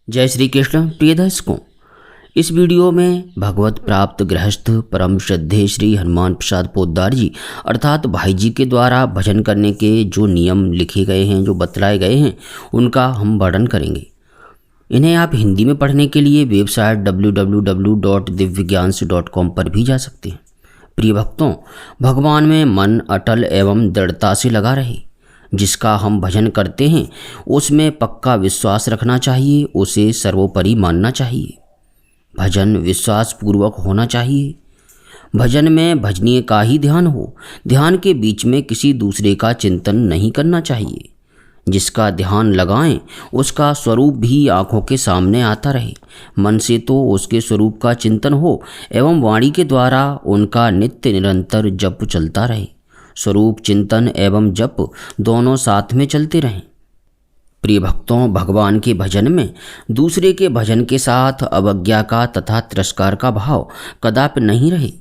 जय श्री कृष्ण। प्रिय दर्शकों, इस वीडियो में भगवत प्राप्त गृहस्थ परम श्रद्धेय श्री हनुमान प्रसाद पोद्दार जी अर्थात भाई जी के द्वारा भजन करने के जो नियम लिखे गए हैं, जो बतलाए गए हैं, उनका हम वर्णन करेंगे। इन्हें आप हिंदी में पढ़ने के लिए वेबसाइट www.divyagyansh.com पर भी जा सकते हैं। प्रिय भक्तों, भगवान में मन अटल एवं दृढ़ता से लगा रहे। जिसका हम भजन करते हैं उसमें पक्का विश्वास रखना चाहिए, उसे सर्वोपरि मानना चाहिए। भजन विश्वास पूर्वक होना चाहिए। भजन में भजनीय का ही ध्यान हो। ध्यान के बीच में किसी दूसरे का चिंतन नहीं करना चाहिए। जिसका ध्यान लगाएं उसका स्वरूप भी आँखों के सामने आता रहे। मन से तो उसके स्वरूप का चिंतन हो एवं वाणी के द्वारा उनका नित्य निरंतर जप चलता रहे। स्वरूप चिंतन एवं जप दोनों साथ में चलते रहें। प्रिय भक्तों, भगवान के भजन में दूसरे के भजन के साथ अवज्ञा का तथा तिरस्कार का भाव कदापि नहीं रहे।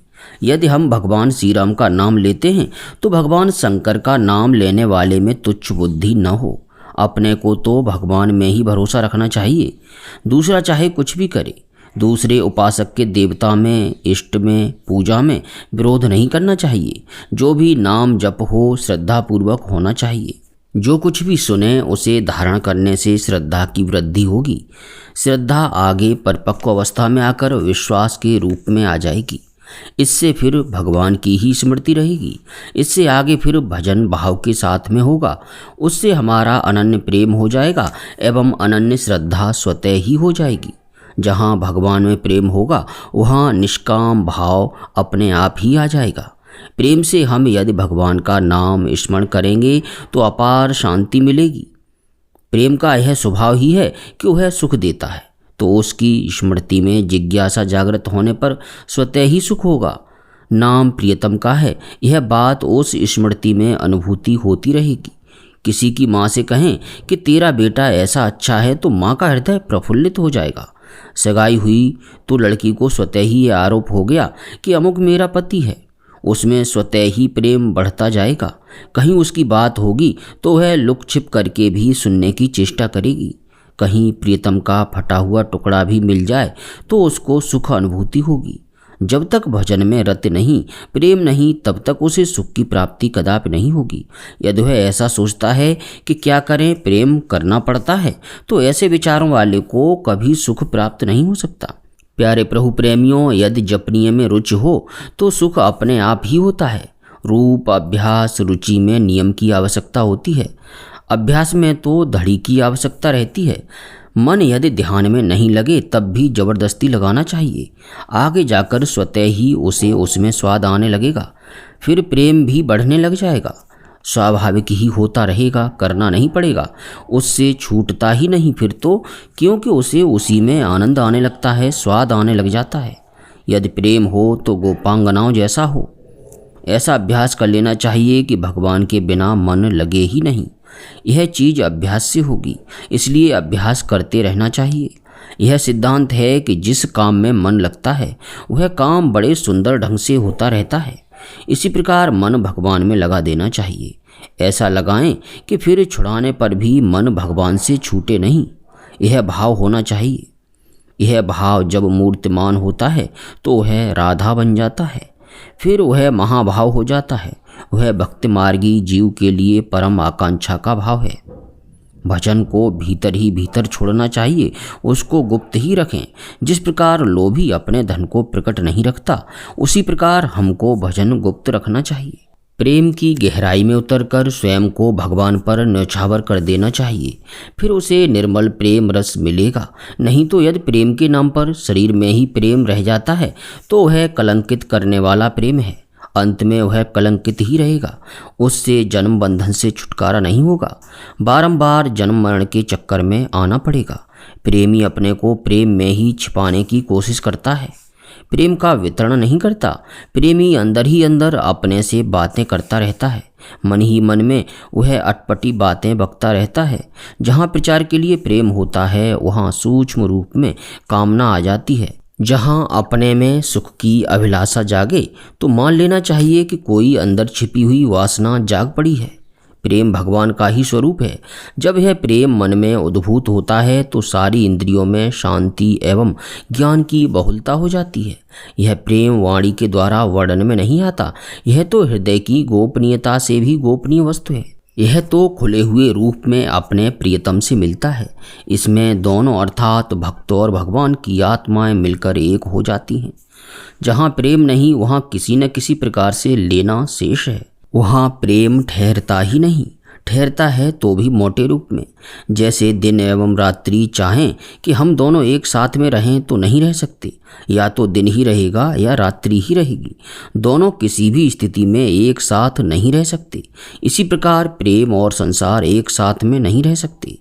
यदि हम भगवान श्री राम का नाम लेते हैं तो भगवान शंकर का नाम लेने वाले में तुच्छ बुद्धि न हो। अपने को तो भगवान में ही भरोसा रखना चाहिए। दूसरा चाहे कुछ भी करे, दूसरे उपासक के देवता में, इष्ट में, पूजा में विरोध नहीं करना चाहिए। जो भी नाम जप हो श्रद्धापूर्वक होना चाहिए। जो कुछ भी सुने उसे धारण करने से श्रद्धा की वृद्धि होगी। श्रद्धा आगे परिपक्व अवस्था में आकर विश्वास के रूप में आ जाएगी। इससे फिर भगवान की ही स्मृति रहेगी। इससे आगे फिर भजन भाव के साथ में होगा। उससे हमारा अनन्य प्रेम हो जाएगा एवं अनन्य श्रद्धा स्वतः ही हो जाएगी। जहाँ भगवान में प्रेम होगा वहाँ निष्काम भाव अपने आप ही आ जाएगा। प्रेम से हम यदि भगवान का नाम स्मरण करेंगे तो अपार शांति मिलेगी। प्रेम का यह स्वभाव ही है कि वह सुख देता है, तो उसकी स्मृति में जिज्ञासा जागृत होने पर स्वतः ही सुख होगा। नाम प्रियतम का है, यह बात उस स्मृति में अनुभूति होती रहेगी। किसी की माँ से कहें कि तेरा बेटा ऐसा अच्छा है तो माँ का हृदय प्रफुल्लित हो जाएगा। सगाई हुई तो लड़की को स्वतः ही ये आरोप हो गया कि अमुक मेरा पति है। उसमें स्वतः ही प्रेम बढ़ता जाएगा। कहीं उसकी बात होगी तो वह लुक छिप करके भी सुनने की चेष्टा करेगी। कहीं प्रियतम का फटा हुआ टुकड़ा भी मिल जाए तो उसको सुख अनुभूति होगी। जब तक भजन में रत नहीं, प्रेम नहीं, तब तक उसे सुख की प्राप्ति कदापि नहीं होगी। यदि वह ऐसा सोचता है कि क्या करें, प्रेम करना पड़ता है, तो ऐसे विचारों वाले को कभी सुख प्राप्त नहीं हो सकता। प्यारे प्रभु प्रेमियों, यदि जपनीय में रुचि हो तो सुख अपने आप ही होता है। रूप, अभ्यास, रुचि में नियम की आवश्यकता होती है। अभ्यास में तो धड़ी की आवश्यकता रहती है। मन यदि ध्यान में नहीं लगे तब भी जबरदस्ती लगाना चाहिए। आगे जाकर स्वतः ही उसे उसमें स्वाद आने लगेगा। फिर प्रेम भी बढ़ने लग जाएगा। स्वाभाविक ही होता रहेगा, करना नहीं पड़ेगा। उससे छूटता ही नहीं फिर तो, क्योंकि उसे उसी में आनंद आने लगता है, स्वाद आने लग जाता है। यदि प्रेम हो तो गोपांगनाओं जैसा हो। ऐसा अभ्यास कर लेना चाहिए कि भगवान के बिना मन लगे ही नहीं। यह चीज़ अभ्यास से होगी, इसलिए अभ्यास करते रहना चाहिए। यह सिद्धांत है कि जिस काम में मन लगता है वह काम बड़े सुंदर ढंग से होता रहता है। इसी प्रकार मन भगवान में लगा देना चाहिए। ऐसा लगाएं कि फिर छुड़ाने पर भी मन भगवान से छूटे नहीं। यह भाव होना चाहिए। यह भाव जब मूर्तिमान होता है तो वह राधा बन जाता है। फिर वह महाभाव हो जाता है। वह भक्ति मार्गी जीव के लिए परम आकांक्षा का भाव है। भजन को भीतर ही भीतर छोड़ना चाहिए, उसको गुप्त ही रखें। जिस प्रकार लोभी अपने धन को प्रकट नहीं रखता, उसी प्रकार हमको भजन गुप्त रखना चाहिए। प्रेम की गहराई में उतरकर स्वयं को भगवान पर न्यौछावर कर देना चाहिए। फिर उसे निर्मल प्रेम रस मिलेगा। नहीं तो यदि प्रेम के नाम पर शरीर में ही प्रेम रह जाता है तो वह कलंकित करने वाला प्रेम है। अंत में वह कलंकित ही रहेगा। उससे जन्म बंधन से छुटकारा नहीं होगा। बारंबार जन्म मरण के चक्कर में आना पड़ेगा। प्रेमी अपने को प्रेम में ही छिपाने की कोशिश करता है। प्रेम का वितरण नहीं करता। प्रेमी अंदर ही अंदर अपने से बातें करता रहता है। मन ही मन में वह अटपटी बातें बकता रहता है। जहाँ प्रचार के लिए प्रेम होता है वहाँ सूक्ष्म रूप में कामना आ जाती है। जहाँ अपने में सुख की अभिलाषा जागे तो मान लेना चाहिए कि कोई अंदर छिपी हुई वासना जाग पड़ी है। प्रेम भगवान का ही स्वरूप है। जब यह प्रेम मन में उद्भूत होता है तो सारी इंद्रियों में शांति एवं ज्ञान की बहुलता हो जाती है। यह प्रेम वाणी के द्वारा वर्णन में नहीं आता, यह तो हृदय की गोपनीयता से भी गोपनीय वस्तु है। यह तो खुले हुए रूप में अपने प्रियतम से मिलता है। इसमें दोनों अर्थात भक्त और भगवान की आत्माएं मिलकर एक हो जाती हैं। जहाँ प्रेम नहीं वहाँ किसी न किसी प्रकार से लेना शेष है। वहाँ प्रेम ठहरता ही नहीं, ठहरता है तो भी मोटे रूप में। जैसे दिन एवं रात्रि चाहें कि हम दोनों एक साथ में रहें तो नहीं रह सकते, या तो दिन ही रहेगा या रात्रि ही रहेगी, दोनों किसी भी स्थिति में एक साथ नहीं रह सकते। इसी प्रकार प्रेम और संसार एक साथ में नहीं रह सकते।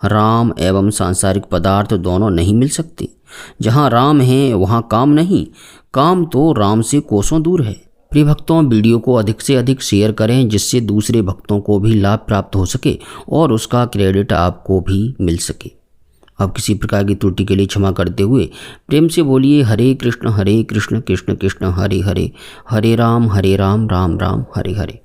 राम एवं सांसारिक पदार्थ दोनों नहीं मिल सकते। जहाँ राम है वहाँ काम नहीं, काम तो राम से कोसों दूर है। प्रिय भक्तों, वीडियो को अधिक से अधिक शेयर करें जिससे दूसरे भक्तों को भी लाभ प्राप्त हो सके और उसका क्रेडिट आपको भी मिल सके। अब किसी प्रकार की त्रुटि के लिए क्षमा करते हुए प्रेम से बोलिए हरे कृष्ण कृष्ण कृष्ण हरे हरे, हरे राम राम राम हरे हरे।